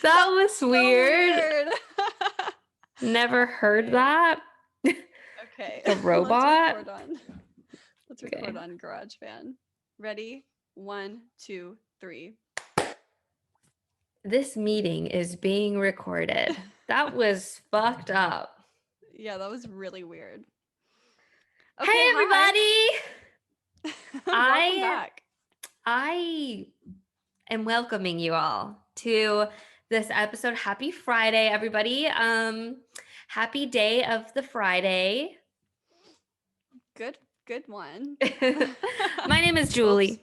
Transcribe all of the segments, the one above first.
That was So weird. weird. Never heard Okay. that. Okay. The robot. Let's Okay. record on GarageBand. Ready? 1, 2, 3. This meeting is being recorded. That was fucked up. Yeah, that was really weird. Hey Okay, hi. everybody. Welcome I back. I am welcoming you all to this episode. Happy Friday, everybody. Happy day of the Friday. Good one. My name is Oops. Julie.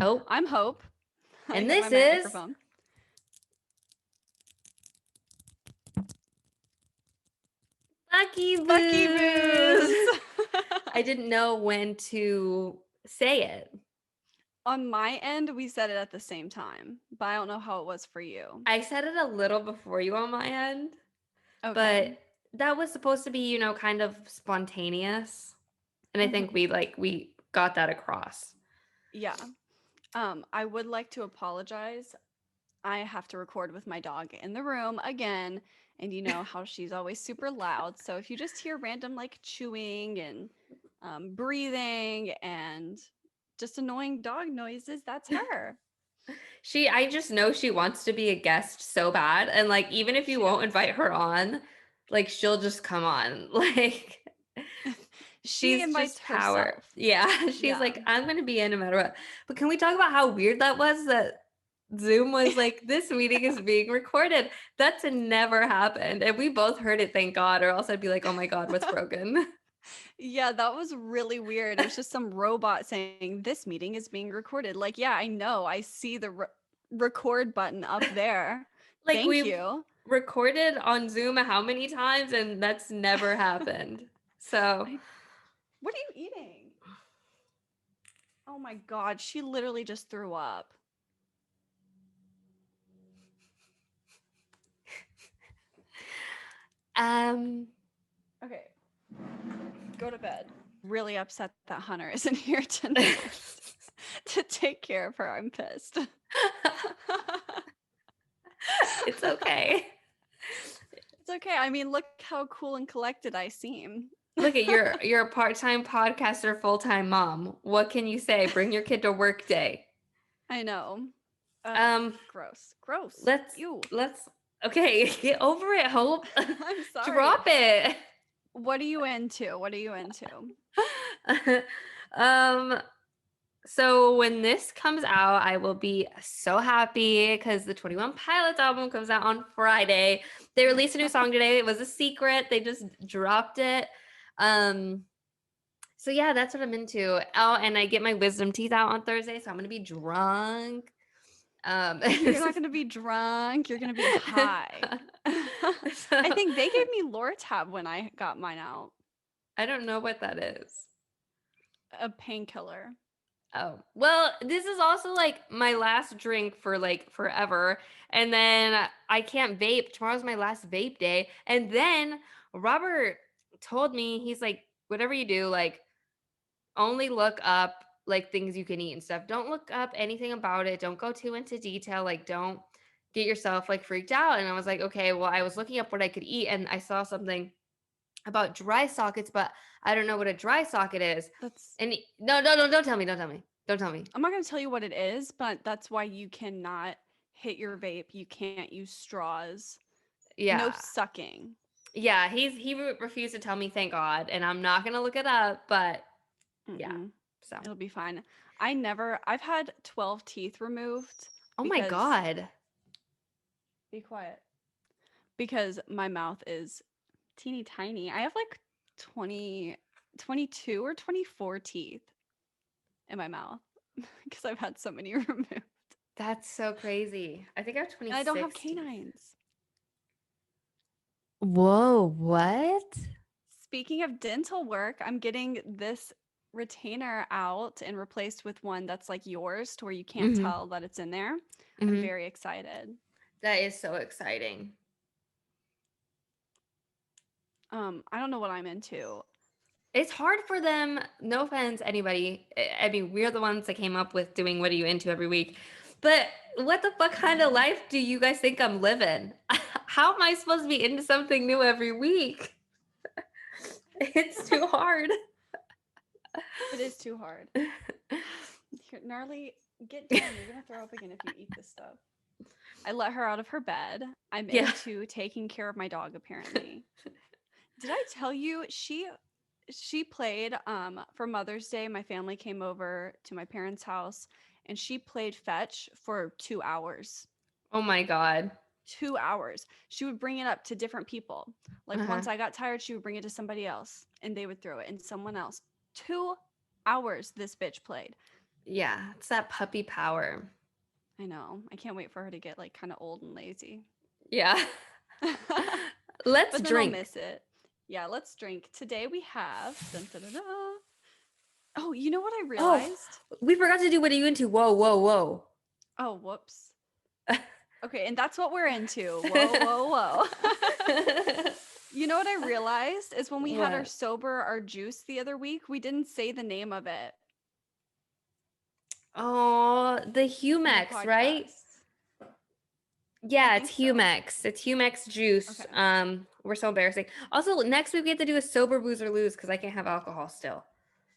Oh, I'm Hope. I and hit my this is microphone. Lucky Lucky Booze. Booze. I didn't know when to say it. On my end, we said it at the same time, but I don't know how it was for you. I said it a little before you on my end, Okay. but that was supposed to be, kind of spontaneous. And I think Mhm. we got that across. Yeah. I would like to apologize. I have to record with my dog in the room again, and you know how she's always super loud. So if you just hear random like chewing and breathing and just annoying dog noises, that's her. I just know she wants to be a guest so bad. And like, even if you She won't does. invite her on, like, she'll just come on. Like, She she's invites just power. herself. Yeah. She's Yeah. like, I'm going to be in no matter what. But can we talk about how weird that was that Zoom was like, this meeting is being recorded? That's never happened. And we both heard it, thank God, or else I'd be like, oh my God, what's broken? Yeah, that was really weird. It was just some robot saying, "This meeting is being recorded." Like, yeah, I know. I see the record button up there. Like, Thank we've you. recorded on Zoom how many times, and that's never happened. So, I, what are you eating? Oh my God, she literally just threw up. um, Okay, go to bed. Really upset that Hunter isn't here tonight to take care of her. I'm pissed. it's okay. It's okay. I mean, look how cool and collected I seem. Look at you're a part-time podcaster, full-time mom. What can you say? Bring your kid to work day. I know. Um, Gross. Gross. let's Ew. let's okay, get over it, Hope. I'm sorry. Drop it. What are you into? What are you into? um So when this comes out, I will be so happy because the 21 Pilots album comes out on Friday. They released a new song today. It was a secret. They just dropped it. Um, so yeah, that's what I'm into. Oh, and I get my wisdom teeth out on Thursday, so I'm gonna be drunk. You're not going to be drunk. You're going to be high. so, I think they gave me Lortab when I got mine out. I don't know what that is. A painkiller. Oh, well, this is also like my last drink for like forever. And then I can't vape. Tomorrow's my last vape day. And then Robert told me, he's like, whatever you do, like, only look up like things you can eat and stuff. Don't look up anything about it. Don't go too into detail. Like, don't get yourself like freaked out. And I was like, okay, well, I was looking up what I could eat and I saw something about dry sockets, but I don't know what a dry socket is. That's And no, no, no, don't tell me. Don't tell me. Don't tell me. I'm not going to tell you what it is, but that's why you cannot hit your vape. You can't use straws. No Yeah. sucking. Yeah, refused to tell me, thank God, and I'm not gonna look it up, but yeah. Mm-mm. So, It'll be fine. I've had 12 teeth removed oh my because, God. be quiet, because my mouth is teeny tiny. I have like 20, 22 or 24 teeth in my mouth because I've had so many removed. That's so crazy. I think I have And I don't have 26 teeth. canines. Whoa, what? Speaking of dental work, I'm getting this retainer out and replaced with one that's like yours to where you can't Mm-hmm. tell that it's in there. I'm Mm-hmm. very excited. That is so exciting. I don't know what I'm into. It's hard for them, no offense, anybody. I mean, we're the ones that came up with doing what are you into every week. But what the fuck kind of life do you guys think I'm living? How am I supposed to be into something new every week? It's too hard. It is too hard. Here, Gnarly, get down. You're gonna throw up again if you eat this stuff. I let her out of her bed. I'm Yeah. into taking care of my dog, apparently. Did I tell you she played for Mother's Day? My family came over to my parents' house and she played fetch for 2 hours. Oh my God. 2 hours. She would bring it up to different people. Like Uh-huh. once I got tired, she would bring it to somebody else and they would throw it and someone else. 2 hours this bitch played. Yeah, it's that puppy power. I know. I can't wait for her to get like kind of old and lazy. Yeah. But Let's then I'll drink. miss it. Yeah, let's drink. Today we have. Dun, dun, dun, dun. Oh, you know what I Oh, realized? we forgot to do what are you into? Whoa, whoa, whoa. Oh, whoops. Okay, and that's what we're into. Whoa, whoa, whoa. You know what I realized is when we had our What? sober, our juice the other week, we didn't say the name of it Oh, the in the Humex, right? podcast. I Yeah, think it's so. Humex. It's Humex juice. Okay. We're so embarrassing. Also, next week we have to do a sober booze or lose because I can't have alcohol still.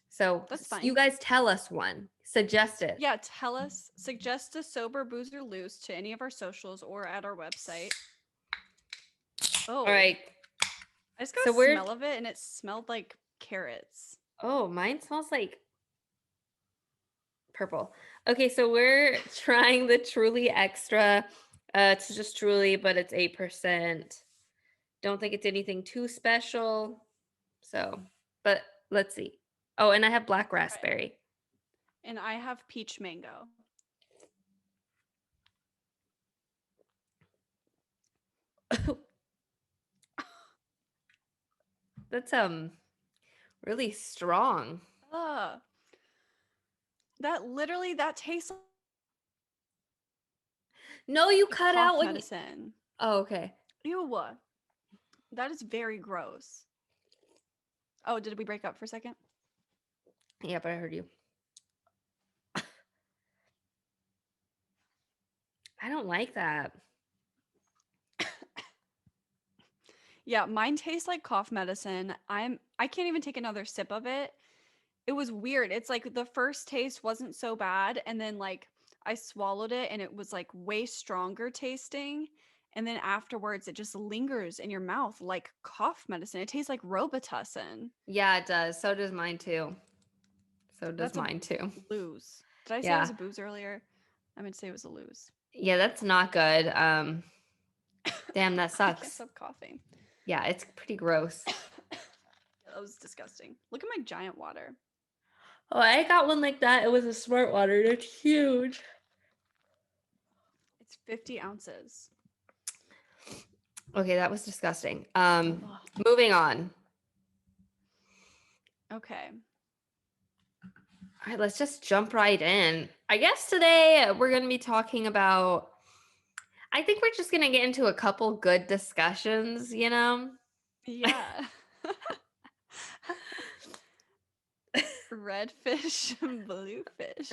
So That's you fine. guys tell us one. Suggest it. Yeah, tell us, suggest a sober, booze, or loose to any of our socials or at our website. Oh, All right. I just got So a we're smell of it and it smelled like carrots. oh, mine smells like purple. Okay, so we're trying the Truly Extra. It's just Truly, but it's 8%. Don't think it's anything too special. So, but let's see. Oh, and I have black Okay. raspberry. And I have peach mango. That's really strong. Ugh. That tastes No, you like cut cough out when you medicine. oh, okay. Ew. That is very gross. Oh, did we break up for a second? Yeah, but I heard you. I don't like that. Yeah, mine tastes like cough medicine. I can't even take another sip of it. It was weird. It's like the first taste wasn't so bad and then like I swallowed it and it was like way stronger tasting. And then afterwards it just lingers in your mouth like cough medicine. It tastes like Robitussin. Yeah, it does. So does mine too. So does That's a mine too. lose. Did I say it was Yeah. a booze earlier? I meant to say it was a lose. Yeah, that's not good. Damn, that I can't sucks. stop coughing. Yeah, it's pretty gross. That was disgusting. Look at my giant water. Oh, I got one like that. It was a smart water. It's huge. It's 50 ounces. Okay, that was disgusting. Ugh. Moving on. Okay. All right, let's just jump right in. I guess today we're going to be talking about I think we're just going to get into a couple good discussions, you know? Yeah. Red fish and blue fish.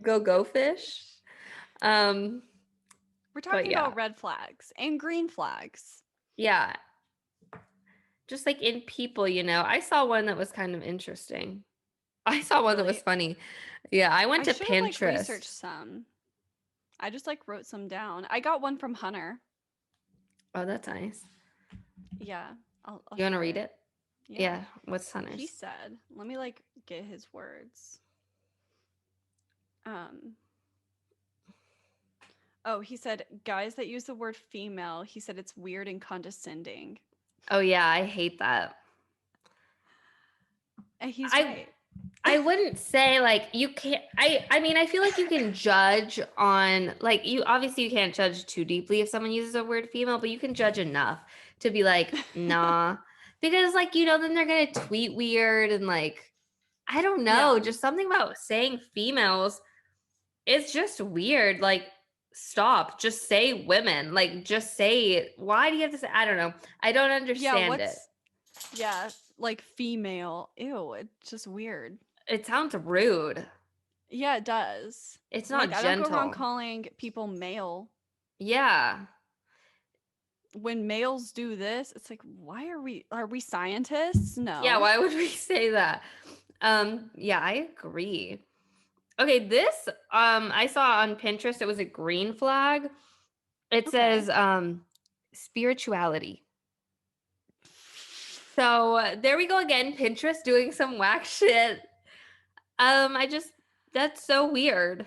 Go fish. Um We're but talking yeah. about red flags and green flags. Yeah. Just like in people, you know. I saw one that was kind of interesting. I saw one that was Really? funny. Yeah, I went I to should have like Pinterest. researched some. I just like wrote some down. I got one from Hunter. Oh, that's nice. Yeah. I'll You want to share read it? Yeah. What's He Hunter's? said, let me like get his words. Oh, he said, guys that use the word female, he said it's weird and condescending. Oh yeah, I hate that. And he's I right. I wouldn't say like you can't I mean I feel like you can judge on like you obviously you can't judge too deeply if someone uses a word female, but you can judge enough to be like, nah. Because like, you know, then they're gonna tweet weird and like I don't know, Yeah. just something about saying females, it's just weird. Like, stop. Just say women. Like, just say why do you have to say I don't know. I don't Yeah, understand it. Yeah, like female. Ew, it's just weird. It sounds rude. Yeah, it does. It's not Like, I don't go around gentle. calling people male. Yeah. When males do this, it's like, why are we scientists? Yeah, No. why would we say that? Yeah, I agree. Okay, this I saw on Pinterest, it was a green flag. It Okay. says spirituality. So there we go again, Pinterest doing some whack shit. I just that's so weird.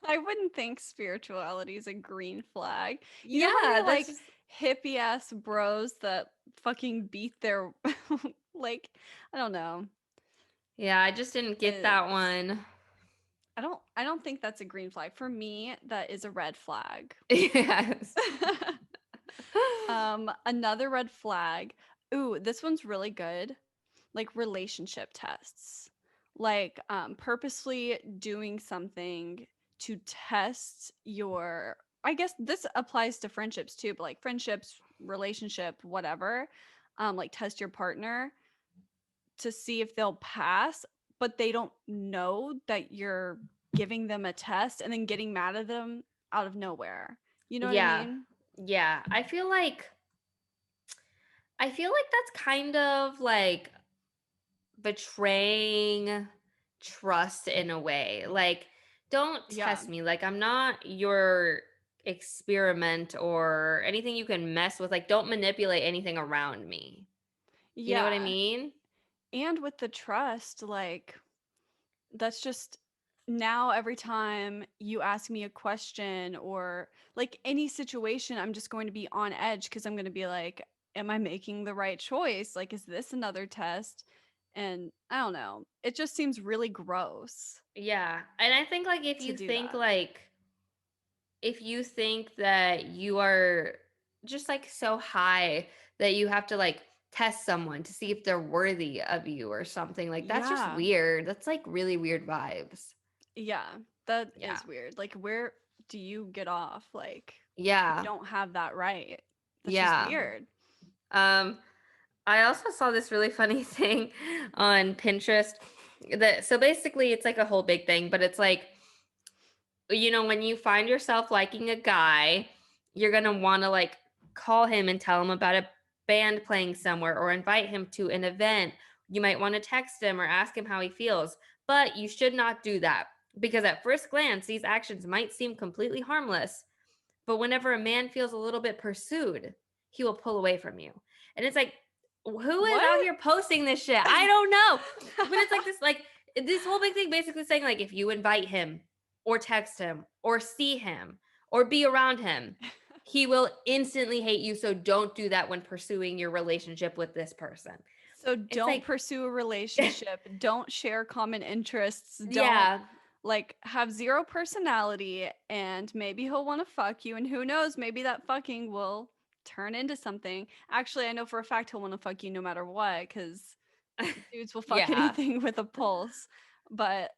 I wouldn't think spirituality is a green flag. You know how Yeah, many that's like just hippie ass bros that fucking beat their like I don't know. yeah, I just didn't get that It's one. I don't think that's a green flag. For me, that is a red flag. Yes. Another red flag. Ooh, this one's really good. Like relationship tests. Like purposely doing something to test your I guess this applies to friendships too, but like friendships, relationship, whatever. Like test your partner to see if they'll pass, but they don't know that you're giving them a test and then getting mad at them out of nowhere. You know what I Yeah. mean? Yeah. I feel like that's kind of like betraying trust in a way. Like, don't Yeah. test me. Like, I'm not your experiment or anything you can mess with. Like, don't manipulate anything around me. You know what I Yeah. mean? And with the trust, like that's just now every time you ask me a question or like any situation, I'm just going to be on edge because I'm going to be like, am I making the right choice? Like, is this another test? And I don't know. It just seems really gross Yeah. And I think, like, to do that. if you think that you are just like so high that you have to like test someone to see if they're worthy of you or something, like that's just Yeah. weird. That's like really weird vibes. Yeah. That Yeah. is weird. Like, where do you get off? Like, you Yeah. don't have that right. That's just Yeah. weird. Um I also saw this really funny thing on Pinterest that so basically it's like a whole big thing, but it's like when you find yourself liking a guy, you're going to want to like call him and tell him about a band playing somewhere or invite him to an event. You might want to text him or ask him how he feels, but you should not do that because at first glance, these actions might seem completely harmless. But whenever a man feels a little bit pursued, he will pull away from you. And it's like, who is out What? here posting this shit? I don't know. But it's like this whole big thing basically saying like if you invite him or text him or see him or be around him, he will instantly hate you. So don't do that when pursuing your relationship with this person. So It's don't like, pursue a relationship, don't share common interests, don't yeah, like have zero personality and maybe he'll want to fuck you and who knows, maybe that fucking will turn into something. Actually, I know for a fact he'll want to fuck you no matter what cuz dudes will fuck yeah. anything with a pulse. But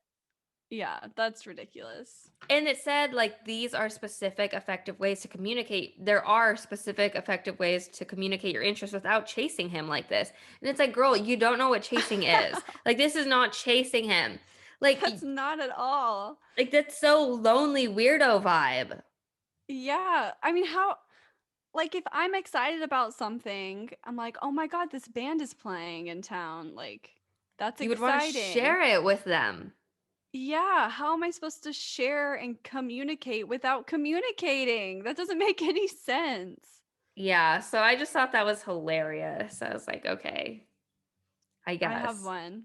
yeah, that's ridiculous. And it said like these are specific effective ways to communicate. There are specific effective ways to communicate your interest without chasing him like this. And it's like, girl, you don't know what chasing is. Like this is not chasing him. Like That's not at all. like that's so lonely weirdo vibe. Yeah, I mean how like if I'm excited about something, I'm like, "Oh my god, this band is playing in town." Like that's You would want to exciting. share it with them. Yeah, how am I supposed to share and communicate without communicating? That doesn't make any sense. Yeah, so I just thought that was hilarious. I was like, okay, I I have guess. one.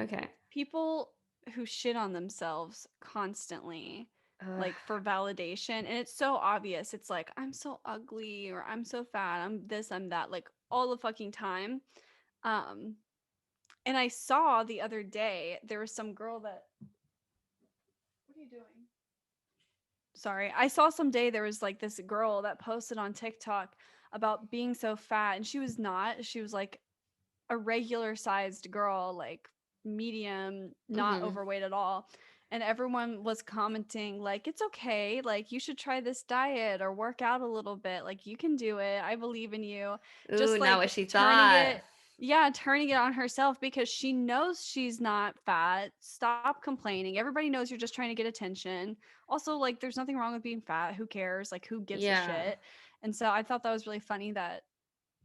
Okay. People who shit on themselves constantly, Ugh. like for validation, and it's so obvious. It's like, I'm so ugly or I'm so fat, I'm this, I'm that, like all the fucking time. Um, and I saw the other day there was some girl that what are you doing? Sorry. I saw some day there was like this girl that posted on TikTok about being so fat and she was not. She was like a regular sized girl, like medium, not Mhm. overweight at all. And everyone was commenting like it's okay, like you should try this diet or work out a little bit. Like you can do it. I believe in you. Ooh, Just not like what she turning it thought. Yeah, turning it on herself because she knows she's not fat. Stop complaining. Everybody knows you're just trying to get attention. Also, like, there's nothing wrong with being fat. Who cares? Like, who gives a Yeah. shit? And so I thought that was really funny that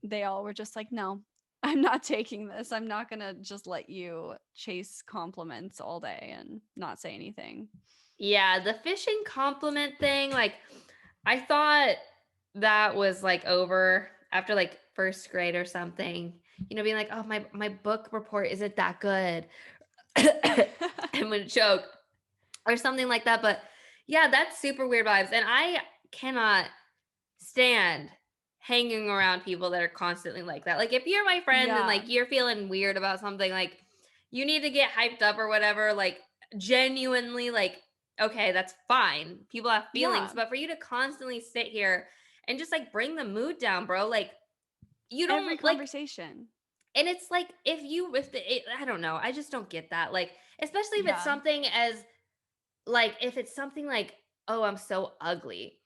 they all were just like, no, I'm not taking this. I'm not going to just let you chase compliments all day and not say anything. Yeah, the fishing compliment thing, like, I thought that was, like, over after, like, 1st grade or something, being like, "Oh, my book report isn't that good." I'm gonna choke or something like that, but yeah, that's super weird vibes, and I cannot stand hanging around people that are constantly like that. Like, if you're my friend and, Yeah. like, you're feeling weird about something, like, you need to get hyped up or whatever, like, genuinely, like, okay, that's fine. People have feelings, Yeah. but for you to constantly sit here and just, like, bring the mood down, bro, like, you Every don't like conversation. and it's like if the it, I don't know, I just don't get that. Like, especially if it's Yeah. something as like if it's something like, "Oh, I'm so ugly."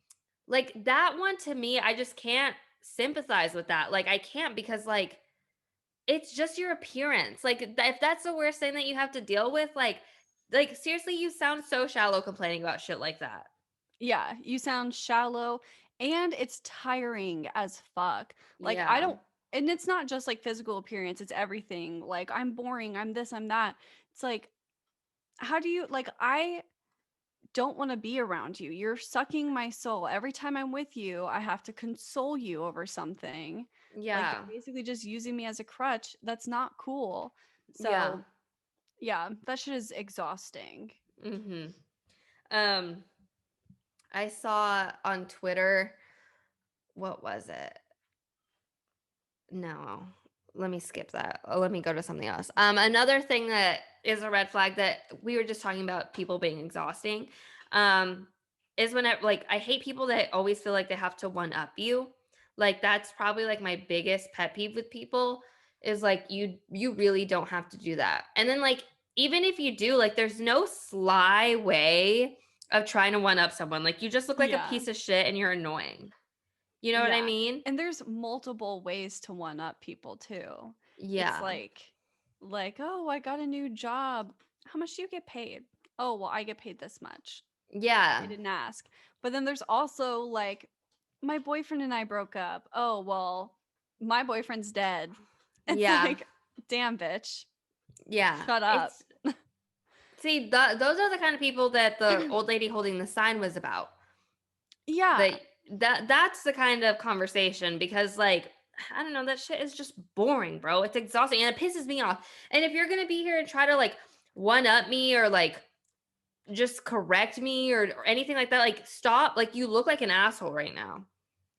Like that one to me, I just can't sympathize with that. Like I can't because like it's just your appearance. Like if that's the worst thing that you have to deal with, like seriously, you sound so shallow complaining about shit like that. Yeah, you sound shallow and it's tiring as fuck. Like, I Yeah. don't, and it's not just like physical appearance, it's everything. Like, I'm boring, I'm this, I'm that. It's like, how do you, like, I don't want to be around you. You're sucking my soul. Every time I'm with you, I have to console you over something. Like, Yeah. you're basically just using me as a crutch. That's not cool. Yeah. So, yeah, that shit is exhausting. Mhm. Um I saw on Twitter, what was it? No. Let me skip that. Let me go to something else. Another thing that is a red flag that we were just talking about people being exhausting, um, is when like I hate people that always feel like they have to one up you. Like that's probably like my biggest pet peeve with people is like you really don't have to do that. And then like even if you do, like there's no sly way of trying to one up someone. Like you just look like a Yeah. piece of shit and you're annoying. You know what I Yeah. mean? And there's multiple ways to one up people too. It's Yeah. like, "Oh, I got a new job. How much do you get paid?" "Oh, well, I get paid this much." I Yeah. didn't ask. But then there's also like, "My boyfriend and I broke up." "Oh, well, my boyfriend's dead." It's Yeah. like, "Damn, bitch. Yeah. Shut up." It's see, those are the kind of people that the old lady holding the sign was about. Yeah. That that's the kind of conversation because like I don't know, that shit is just boring, bro. It's exhausting and it pisses me off. And if you're gonna be here and try to like one up me or like just correct me or anything like that, like stop. Like you look like an asshole right now.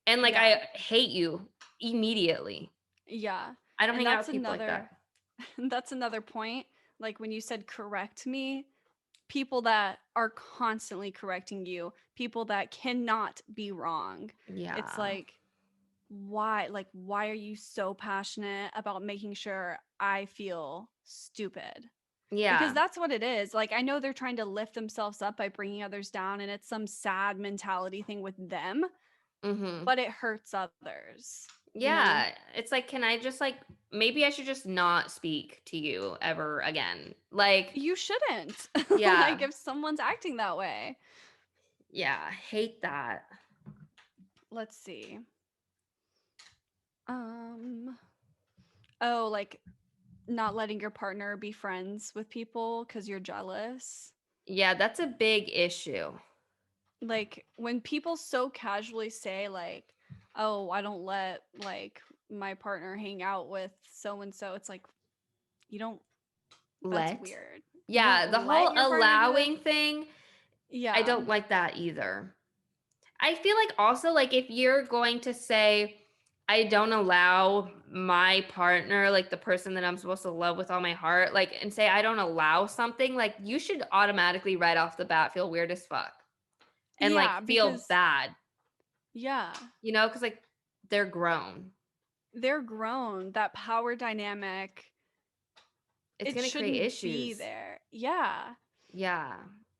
And like Yeah. I hate you immediately. Yeah. I don't And hang out that's with people like another that. that's another point. Like when you said correct me, people that are constantly correcting you, people that cannot be wrong. It's Yeah. like, why are you so passionate about making sure I feel stupid? Because Yeah. that's what it is. Like, I know they're trying to lift themselves up by bringing others down, and it's some sad mentality thing with them, Mhm. but it hurts others, you know? Yeah, it's like, can I just like maybe I should just not speak to you ever again. Like, You shouldn't. yeah. Like, if someone's acting that way. Yeah, I hate that. Let's see. Um, oh, like not letting your partner be friends with people because you're jealous. Yeah, that's a big issue. Like when people so casually say like, "Oh, I don't let like my partner hang out with so and so." It's like you don't that's Let. weird. You don't Yeah, the let whole your partner do that? allowing thing, I Yeah. don't like that either. I feel like also like if you're going to say I don't allow my partner, like the person that I'm supposed to love with all my heart, like and say I don't allow something, like you should automatically right off the bat feel weird as fuck and like Yeah, feel because bad, yeah, cuz like they're grown. they're grown. That power dynamic, It's it going to create shouldn't be issues. there. Yeah. Yeah.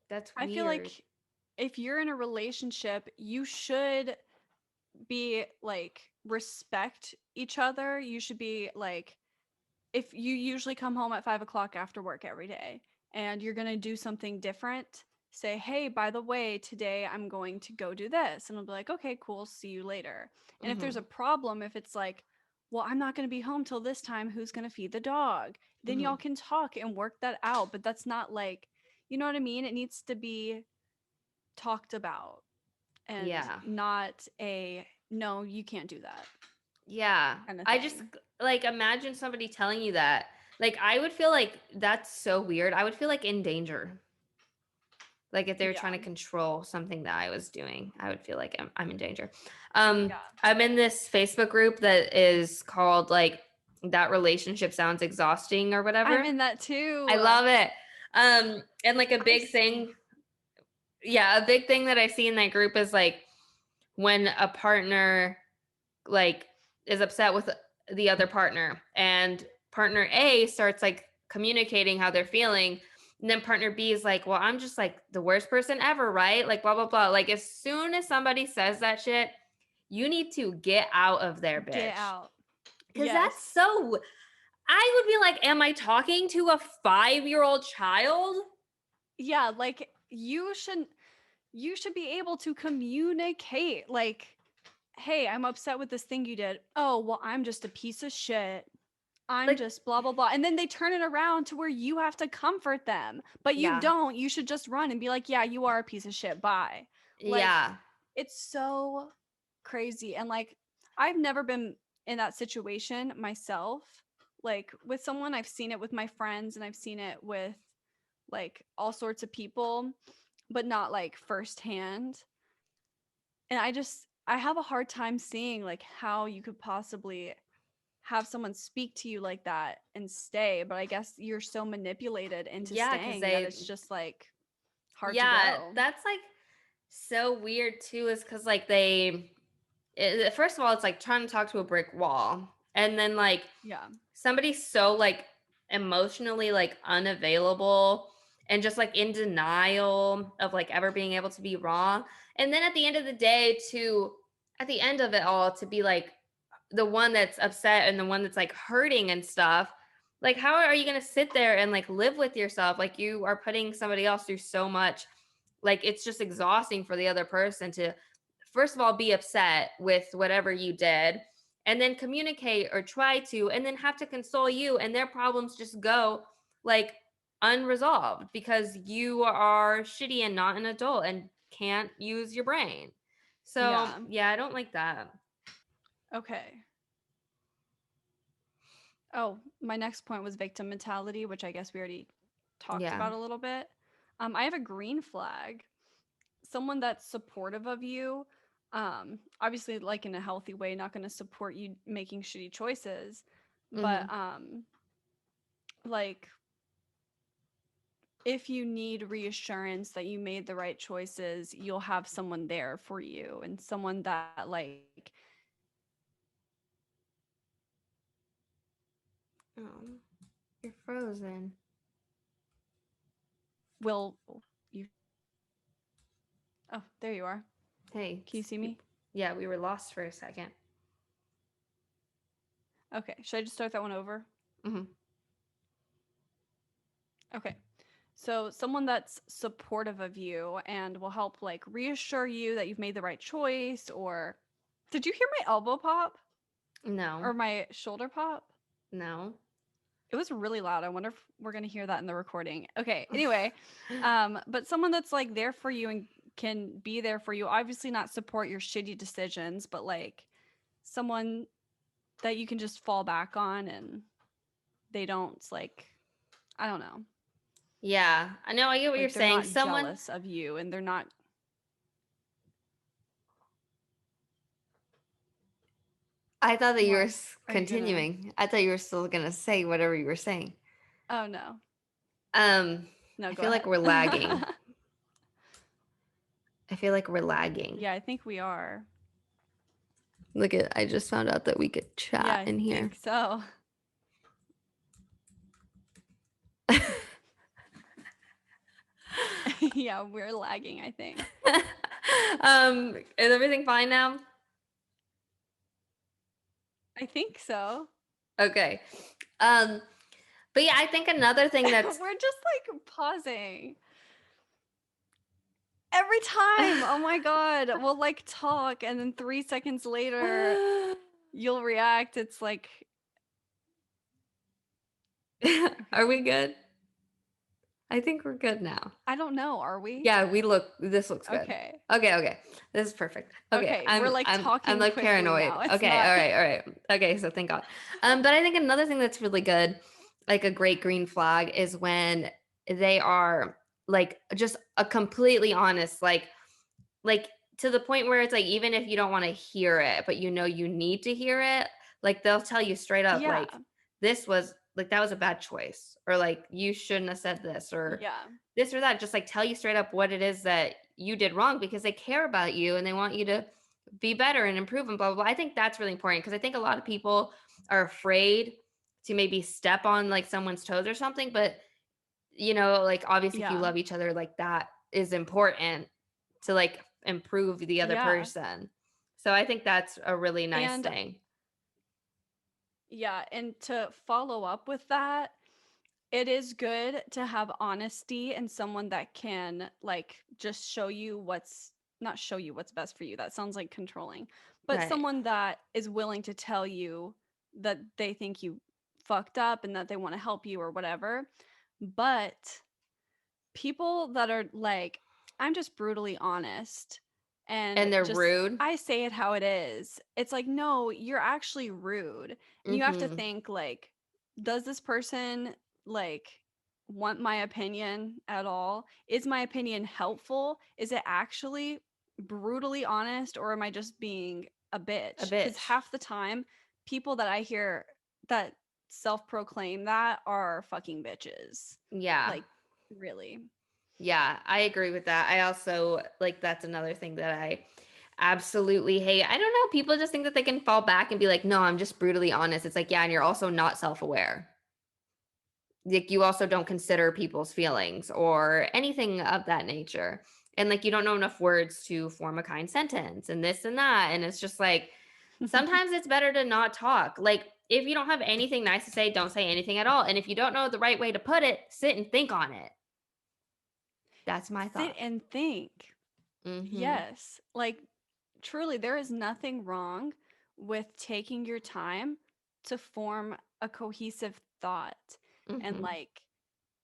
That's I feel weird. like if you're in a relationship, you should be like respect each other. You should be like if you usually come home at 5 o'clock after work every day and you're going to do something different, say, hey, by the way, today I'm going to go do this. And I'll be like, okay, cool. See you later. And if there's a Mhm. problem, if it's like, well, I'm not going to be home till this time, who's going to feed the dog? Then y'all Mhm. can talk and work that out. But that's not like, you know what I mean? It needs to be talked about and Yeah. not a no, you can't do that Yeah. kind of I just thing. like imagine somebody telling you that. Like I would feel like that's so weird. I would feel like in danger. Like if they were trying Yeah. to control something that I was doing, I would feel like I'm in danger. Yeah. I'm in this Facebook group that is called like that relationship sounds exhausting or I'm whatever. in that too. I love it. And like a I big thing, yeah, a big thing that I see in that group is like when a partner like is upset with the other partner and partner A starts like communicating how they're feeling and then partner B is like, "Well, I'm just like the worst person ever, right?" Like blah blah blah. Like as soon as somebody says that shit, you need to get out of there, get bitch. out. Cuz that's Yes. so I would be like, "Am I talking to a 5-year-old child?" Yeah, like you should be able to communicate like, "Hey, I'm upset with this thing you did." "Oh, well, I'm just a piece of shit. I'm Like just blah blah blah." And then they turn it around to where you have to comfort them. But you yeah. don't. You should just run and be like, "Yeah, you are a piece of shit. Bye." Like Yeah. it's so crazy. And like I've never been in that situation myself. Like with someone, I've seen it with my friends and I've seen it with like all sorts of people, but not like firsthand. And I have a hard time seeing like how you could possibly have someone speak to you like that and stay, but I guess you're so manipulated into Yeah, cuz staying that they it's just like hard to yeah, go. that's like so weird too is cuz like first of all it's like trying to talk to a brick wall and then like Yeah. somebody's so like emotionally like unavailable and just like in denial of like ever being able to be wrong and then at the end of the day to at the end of it all to be like the one that's upset and the one that's like hurting and stuff like how are you going to sit there and like live with yourself like you are putting somebody else through so much like it's just exhausting for the other person to first of all be upset with whatever you did and then communicate or try to and then have to console you and their problems just go like unresolved because you are shitty and not an adult and can't use your brain. So, Yeah. yeah, I don't like that. Okay. Oh, my next point was victim mentality, which I guess we already talked Yeah. about a little bit. I have a green flag. Someone that's supportive of you, obviously like in a healthy way, not going to support you making shitty choices, but Mhm. like if you need reassurance that you made the right choices, you'll have someone there for you and someone that like Oh, you're frozen. will you oh, there you are. Hey, Can you see me? yeah, we were lost for a second. Okay, should I just start that one over? Mhm. Okay. So, someone that's supportive of you and will help like reassure you that you've made the right choice or did you hear my elbow pop No. or my shoulder pop? No. It was really loud. I wonder if we're going to hear that in the recording. Okay. Anyway, but someone that's like there for you and can be there for you, obviously not support your shitty decisions, but like someone that you can just fall back on and they don't like I don't know. Yeah, I know. I get what you're Like they're saying. not Someone jealous of you and they're not I thought that you were what? Are you going to continuing. I thought you were still gonna say whatever you were saying. Oh no. No, I go feel like ahead. we're lagging. I feel like we're lagging. Yeah, I think we are. Look at, I just found out that we could Yeah, chat I in here. think so. Yeah, we're lagging, I think. Is everything fine now? I think so. Okay. Um, but yeah, I think another thing that's We're just like pausing every time. Oh my god. We'll like talk and then 3 seconds later you'll react. It's like Are okay. we good? I think we're good now. I don't know, are we? Yeah, this looks good. Okay. Okay, okay. This is perfect. Okay, Okay, we're like I'm talking like quickly paranoid. now. It's Okay, not all right. Okay, so thank God. But I think another thing that's really good, like a great green flag, is when they are like just a completely honest, like to the point where it's like even if you don't want to hear it, but you know you need to hear it, like they'll tell you straight up, yeah. like this was like that was a bad choice, or like you shouldn't have said this, or Yeah. this or that. Just like tell you straight up what it is that you did wrong because they care about you and they want you to be better and improve and blah blah blah. I think that's really important because I think a lot of people are afraid to maybe step on like someone's toes or something, but like obviously if you Yeah. love each other, like that is important to like improve the other Yeah. person. So I think that's a really nice And thing. yeah, and to follow up with that, it is good to have honesty and someone that can like just show you what's not show you what's best for you. That sounds like controlling. But Right. someone that is willing to tell you that they think you fucked up and that they want to help you or whatever. But people that are like, I'm just brutally honest and And they're just rude. I say it how it is. It's like, no, you're actually rude. And you have to Mhm. think like, does this person like want my opinion at all? Is my opinion helpful? Is it actually brutally honest or am I just being a A bitch? Because bitch. half the time, people that I hear that self proclaim that are fucking bitches. Yeah. Like, really. Yeah, I agree with that. I also like that's another thing that I absolutely hate. I don't know, people just think that they can fall back and be like, "No, I'm just brutally honest." It's like, yeah, and you're also not self-aware. Like you also don't consider people's feelings or anything of that nature. And like you don't know enough words to form a kind sentence and this and that. And it's just like sometimes it's better to not talk. Like if you don't have anything nice to say, don't say anything at all. And if you don't know the right way to put it, sit and think on it. That's my Sit thought. and think. Mhm. Yes. Like, truly, there is nothing wrong with taking your time to form a cohesive thought and Mhm. like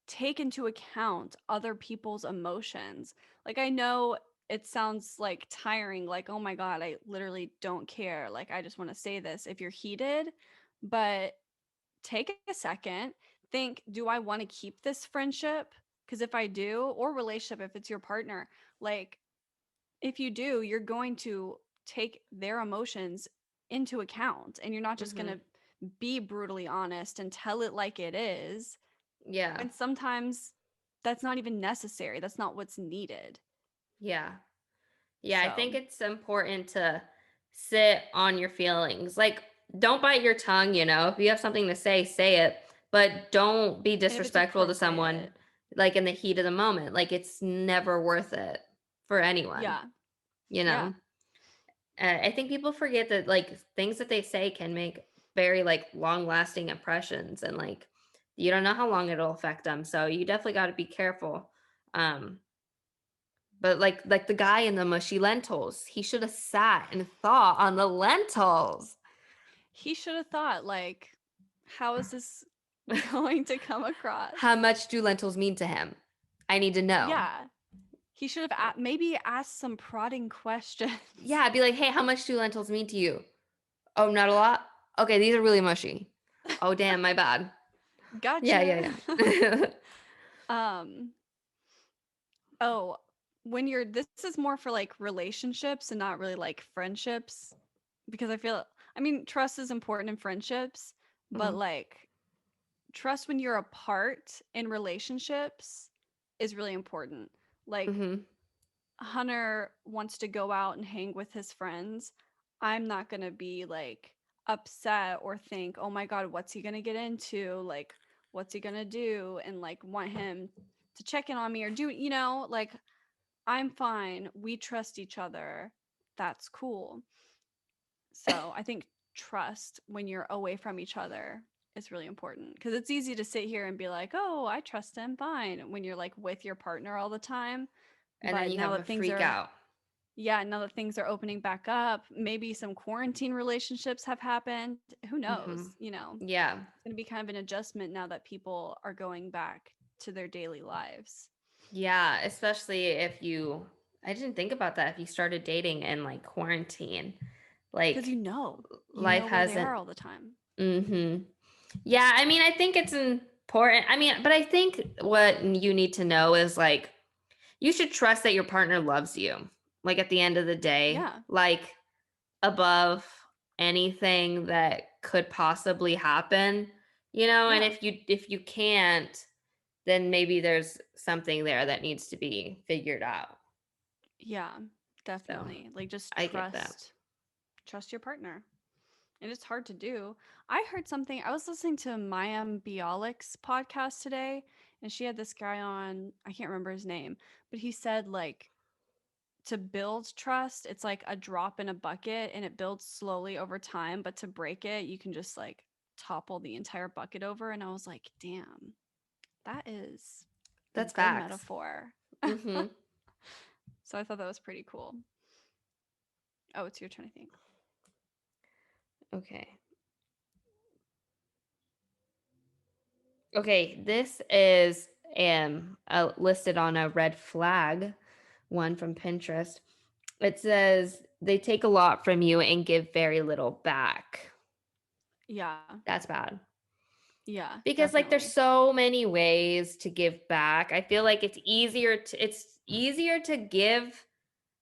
take into account other people's emotions. Like, I know it sounds like tiring, like, oh my God, I literally don't care. Like, I just want to say this if you're heated, but take a second, think, do I want to keep this friendship? Because if I do, or relationship, if it's your partner, like if you do, you're going to take their emotions into account and you're not just going Mhm. to be brutally honest and tell it like it is. Yeah. And sometimes that's not even necessary. That's not what's needed. Yeah. Yeah, I think So, it's important to sit on your feelings. Like, don't bite your tongue, If you have something to say it, but don't be and if it's disrespectful to someone appropriate, like in the heat of the moment. Like, it's never worth it for anyone, yeah, you yeah. know? I think people forget that like things that they say can make very like long lasting impressions and like you don't know how long it'll affect them. So you definitely got to be careful. Um, but like the guy in the mushy lentils, he should have sat and thought on the lentils. He should have thought, like, how is this going to come How across? much do lentils mean to him? I need to know. Yeah. He should have maybe asked some prodding questions. Yeah, I'd be like, hey, how much do lentils mean to you? Oh, not a lot? Okay, these are really mushy. Oh, damn, my bad. Yeah, Gotcha. yeah, yeah. um, oh, when you're this is more for like relationships and not really like friendships because I mean, trust is important in friendships, but Mhm, like trust when you're apart in relationships is really important. Like mhm. Hunter wants to go out and hang with his friends, I'm not going to be like upset or think, "Oh my god, what's he going to get into? Like what's he going to do?" and like want him to check in on me or do, like I'm fine. We trust each other. That's cool. So, I think trust when you're away from each other is really important, because it's easy to sit here and be like, oh, I trust him fine, when you're like with your partner all the time. And then But you now have a that things freak are, out. yeah, now that things are opening back up, maybe some quarantine relationships have happened. Who Hmm. knows? You know, Yeah. it's going to be kind of an adjustment now that people are going back to their daily lives. Yeah, especially if you I didn't think about that if you started dating in like quarantine. Because Like you life know where they hasn't. are all the time. Mhm. Yeah, I mean, I think it's important. I mean, but I think what you need to know is like you should trust that your partner loves you. Like at the end of the day, Yeah. like above anything that could possibly happen, and Yeah. if you can't, then maybe there's something there that needs to be figured out. Yeah, So, definitely. Like just I get that. trust your partner. And it's hard to do. I heard something. I was listening to Mayim Bialik's podcast today, and she had this guy on. I can't remember his name, but he said like to build trust, it's like a drop in a bucket, and it builds slowly over time. But to break it, you can just like topple the entire bucket over. And I was like, damn, that is a That's good facts. metaphor. Mhm. So I thought that was pretty cool. Oh, it's your turn, I think. Okay. Okay, this is listed on a red flag one from Pinterest. It says they take a lot from you and give very little back. Yeah. That's bad. Yeah, Because like there's definitely. so many ways to give back. I feel like it's easier to give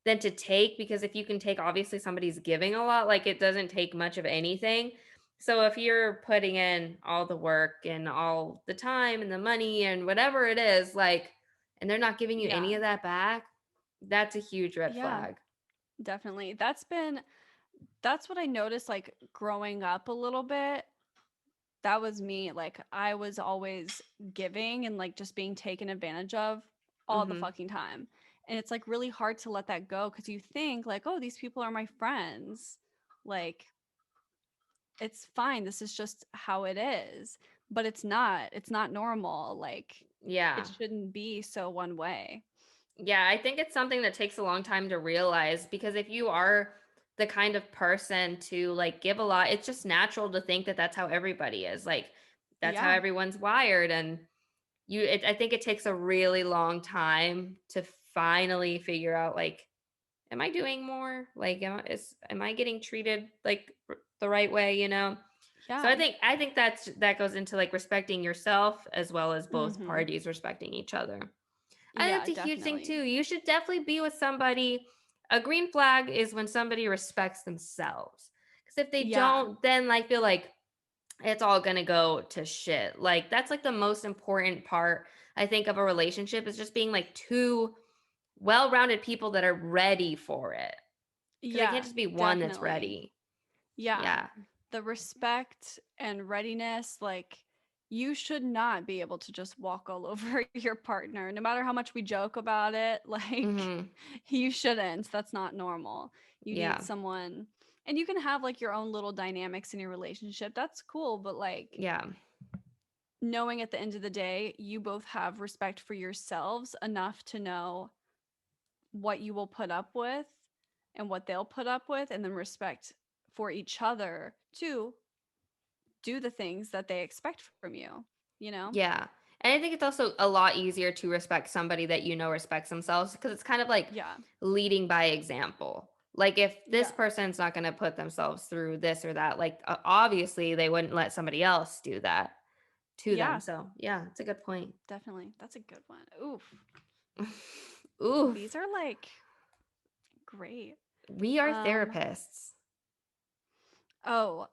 than to take, because if you can take, obviously somebody's giving a lot, like it doesn't take much of anything. So if you're putting in all the work and all the time and the money and whatever it is, like, and they're not giving you any Yeah. of that back, that's a huge red Yeah, flag. definitely. That's what I noticed like growing up a little bit. That was me. Like I was always giving and like just being taken advantage of all the Hmm. fucking time. And it's like really hard to let that go because you think like, oh, these people are my friends. Like it's fine. This is just how it is. But it's not. It's not normal. Like Yeah. it shouldn't be so one way. Yeah, I think it's something that takes a long time to realize, because if you are the kind of person to like give a lot, it's just natural to think that that's how everybody is. Like that's how Yeah. everyone's wired, and I think it takes a really long time to finally figure out like, am I doing more? Like am I getting treated like the right way? So I Yeah. think I think that goes into like respecting yourself as well as both Mhm. parties respecting each other. And Yeah, that's a huge thing definitely. too. You should definitely be with somebody. A green flag is when somebody respects themselves. Because if they Yeah. don't, then I feel like it's all gonna go to shit. Like that's like the most important part, I think, of a relationship, is just being like two well-rounded people that are ready for it. Because it can't Yeah, just be one that's definitely. ready. Yeah. Yeah. The respect and readiness, like you should not be able to just walk all over your partner, no matter how much we joke about it. Like, Hmm. you shouldn't. That's not normal. You need Yeah. someone, and you can have like your own little dynamics in your relationship. That's cool. But like, Yeah. knowing at the end of the day, you both have respect for yourselves enough to know what you will put up with and what they'll put up with, and then respect for each other to do the things that they expect from you, you know? Yeah. And I think it's also a lot easier to respect somebody that respects themselves, because it's kind of like Yeah. leading by example. Like if this Yeah. person's not going to put themselves through this or that, like obviously they wouldn't let somebody else do that to them. Yeah, So, yeah, it's a good point. definitely. That's a good one. Oof. Oof. These are like great. We are Um therapists. oh,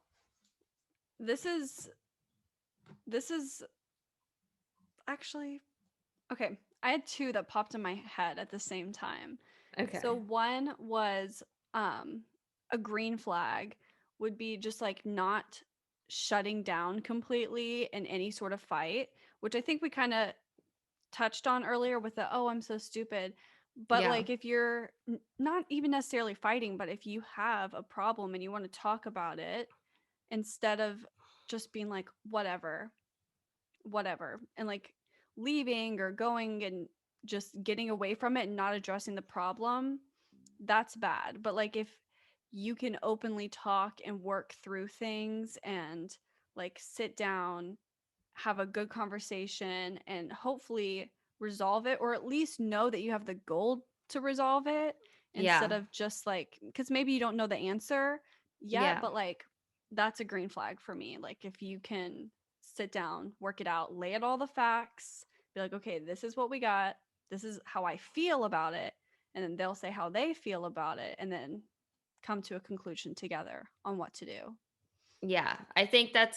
this is this is actually okay. I had two that popped in my head at the same time. So Okay. one was um a green flag would be just like not shutting down completely in any sort of fight, which I think we kind of touched on earlier with the oh, I'm so stupid. But Yeah. like if you're not even necessarily fighting, but if you have a problem and you want to talk about it, instead of just being like, whatever, and like leaving or going and just getting away from it and not addressing the problem, that's bad. But like if you can openly talk and work through things and like sit down, have a good conversation, and hopefully resolve it, or at least know that you have the goal to resolve it instead Yeah. of just like, because maybe you don't know the answer yet, Yeah. but like that's a green flag for me. Like if you can sit down, work it out, lay out all the facts, be like, okay, this is what we got, this is how I feel about it, and then they'll say how they feel about it, and then come to a conclusion together on what to do. Yeah. I think that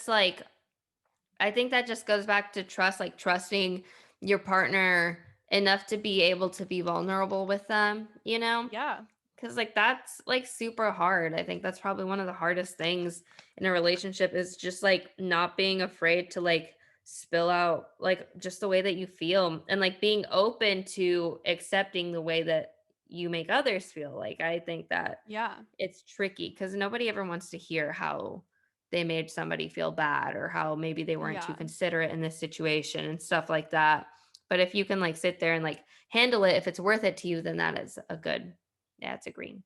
just goes back to trust, like trusting your partner enough to be able to be vulnerable with them, you know? Yeah. Cause like that's like super hard. I think that's probably one of the hardest things in a relationship is just like not being afraid to like spill out like just the way that you feel and like being open to accepting the way that you make others feel. Like I think that Yeah. it's tricky because nobody ever wants to hear how they made somebody feel bad or how maybe they weren't too Yeah. considerate in this situation and stuff like that. But if you can like sit there and like handle it, if it's worth it to you, then that is a good, yeah, it's a green.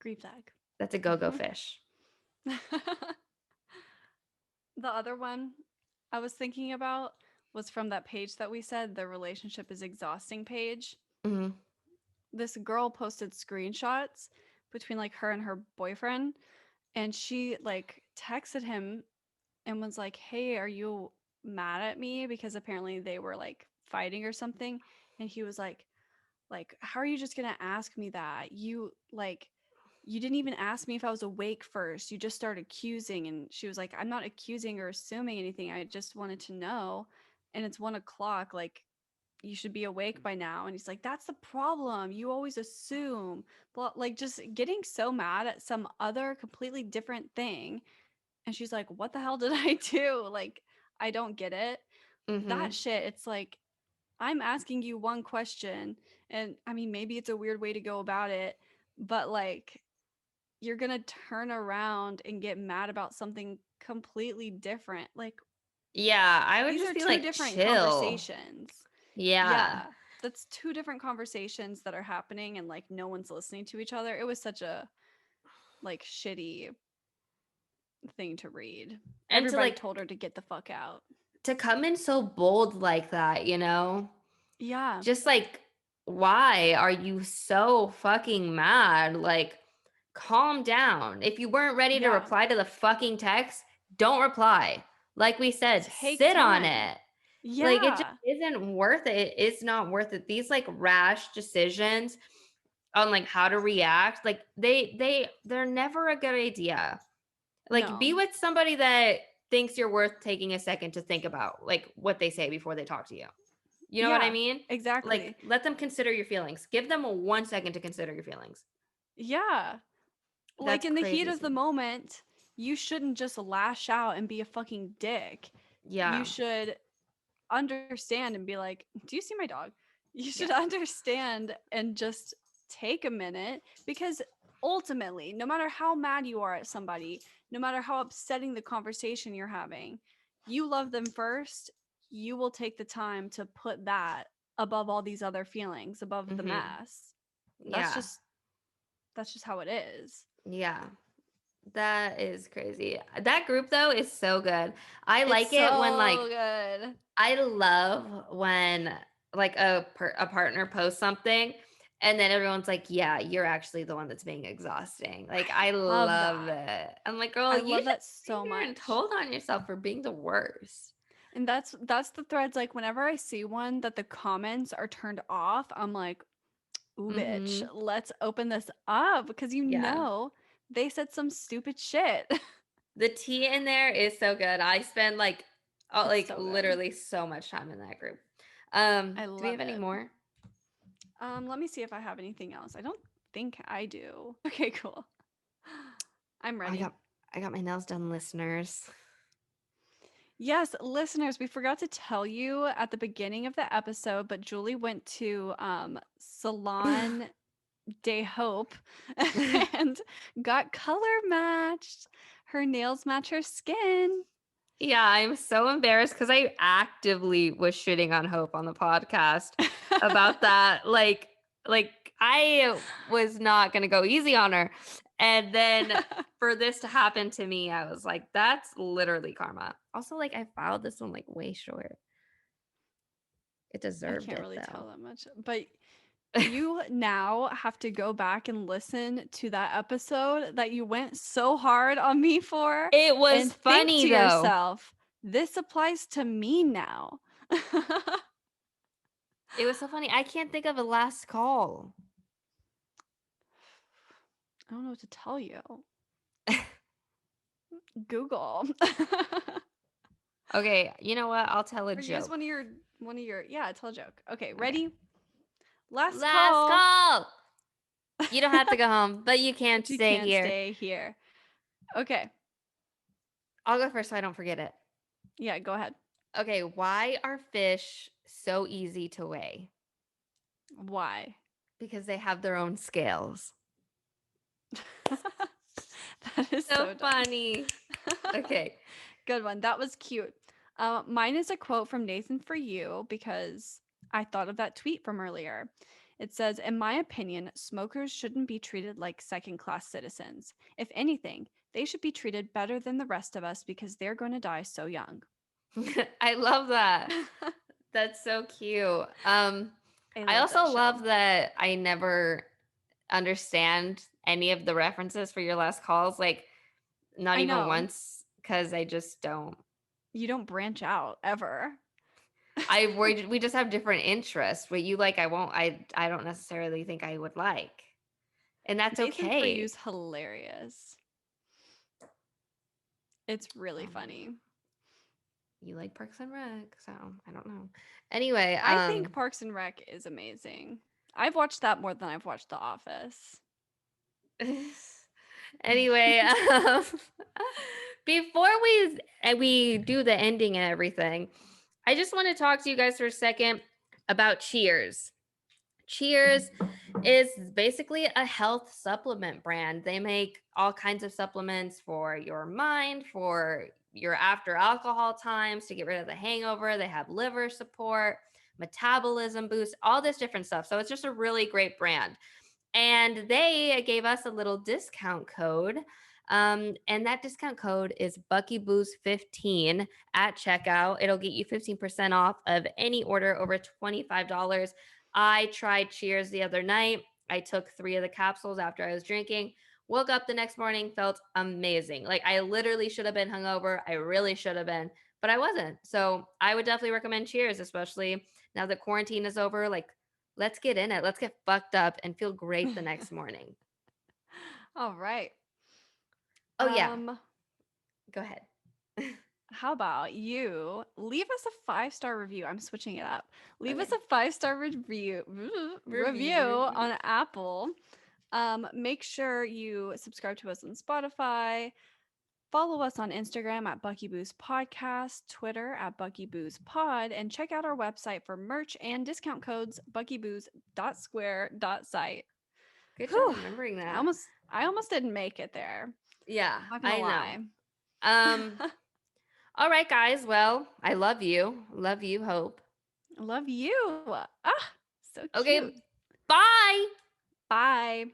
Green flag. That's a go-go fish. The other one I was thinking about was from that page that we said, the relationship is exhausting page. Mhm. This girl posted screenshots between like her and her boyfriend, and she like texted him and was like, "Hey, are you mad at me?" Because apparently they were like fighting or something. And he was like, how are you just gonna ask me that? You didn't even ask me if I was awake first. You just started accusing. And she was like, I'm not accusing or assuming anything. I just wanted to know. And it's 1 o'clock. Like, you should be awake by now. And he's like, that's the problem. You always assume. But like, just getting so mad at some other completely different thing. And she's like, what the hell did I do? Like, I don't get it. That Mhm. shit, it's like, I'm asking you one question, and I mean, maybe it's a weird way to go about it, but like, you're gonna turn around and get mad about something completely different. Like, Yeah, I would these just are be two like different chill. conversations. Yeah. Yeah, that's two different conversations that are happening, and like, no one's listening to each other. It was such a like shitty thing to read. And to Everybody like told her to get the fuck out. to come in so bold like that, you know? Yeah, Just like why are you so fucking mad? Like calm down. If you weren't ready to yeah. reply to the fucking text, don't reply. Like we said, Take sit on time. it. Like it just Yeah. isn't worth it. It's not worth it. These like rash decisions on like how to react, like they're never a good idea. Like be No. with somebody that thinks you're worth taking a second to think about like what they say before they talk to you. You know what I Yeah, mean? Like exactly. let them consider your feelings. Give them a 1 second to consider your feelings. Yeah. Like That's in the heat crazy of to the me. moment, you shouldn't just lash out and be a fucking dick. You Yeah. should understand and be like, "Do you see my dog?" You should Yeah. understand and just take a minute, because ultimately, no matter how mad you are at somebody, no matter how upsetting the conversation you're having, you love them first. You will take the time to put that above all these other feelings, above the Mhm. mess. That's Yeah. just that's just how it is. Yeah. That is crazy. That group though is so good. I It's like it when so like good. I love when like a partner posts something and then everyone's like, "Yeah, you're actually the one that's being exhausting." Like I I love love that. it. I'm like, "Girl, I you love should that sit so here and much. told on yourself for being the worst." And that's the threads, like whenever I see one that the comments are turned off, I'm like, "Ooh, bitch, Mhm. let's open this up," because Yeah. they said some stupid shit. The tea in there is so good. I spend It's like so good. literally so much time in that group. I Do we love have any it. more? Let me see if I have anything else. I don't think I do. Okay, cool. I'm I ready. got I got my nails done, listeners. Yes, listeners, we forgot to tell you at the beginning of the episode, but Julie went to Salon de Hope and got color matched Her nails match her skin. Yeah, I'm so embarrassed because I actively was shitting on Hope on the podcast about that. Like I was not gonna go easy on her. And then for this to happen to me, I was like, that's literally karma. Also, like I filed this one like way short. It I deserved can't it really tell though. that much, but you now have to go back and listen to that episode that you went so hard on me for It was and think funny to though. yourself, this applies to me now. I It was so funny. I can't think of a last call. don't know what to tell you. Google. Okay, you know what? I'll tell a Or use joke. one of your yeah, tell a joke. Okay, Okay. ready? Last Last call. call. You don't have to go home, but you can't But you stay can't here. stay here. Okay. I'll go first so I don't forget it. Yeah, go ahead. Okay, why are fish so easy to weigh? Why? Because they have their own scales. That is So so dumb. funny. Okay. Good one. That was cute. Mine is a quote from Nathan for you because I thought of that tweet from earlier. It says, in my opinion, smokers shouldn't be treated like second class citizens. If anything, they should be treated better than the rest of us because they're going to die so young. I love that. I That's so cute. I love that also show. love that I never understand any of the references for your last calls, like not I even know. once, because I just don't. You don't branch out ever. We just have different interests. What you like, I won't. I don't necessarily think I would like, and that's Nathan for okay. you's hilarious. It's really Um, funny. you like Parks and Rec, so I don't know. Anyway, I think Parks and Rec is amazing. I've watched that more than I've watched The Office. anyway, before we do the ending and everything, I just want to talk to you guys for a second about Cheers. Cheers is basically a health supplement brand. They make all kinds of supplements for your mind, for your after alcohol times, to get rid of the hangover. They have liver support, metabolism boost, all this different stuff. So it's just a really great brand. And they gave us a little discount code. And that discount code is BuckyBoost15 at checkout. It'll get you 15% off of any order over $25. I tried Cheers the other night. I took 3 of the capsules after I was drinking. Woke up the next morning, felt amazing. Like I literally should have been hungover. I really should have been, but I wasn't. So I would definitely recommend Cheers, especially now that quarantine is over. Like, let's get in it. Let's get fucked up and feel great the next morning. All right. Oh, yeah. Go ahead. How about you leave us a 5-star review? I'm switching it up. Leave us Okay. a 5-star review review on Apple. Make sure you subscribe to us on Spotify. Follow us on Instagram at Bucky Booze Podcast, Twitter at Bucky Booze Pod, and check out our website for merch and discount codes, buckybooze.square.site. Good job Whew. remembering I that. almost didn't make it there. Yeah, Not gonna I know. lie. All right, guys. Well, I love you. Love you, Hope. Love you. Ah, so Okay. cute. Bye. Bye.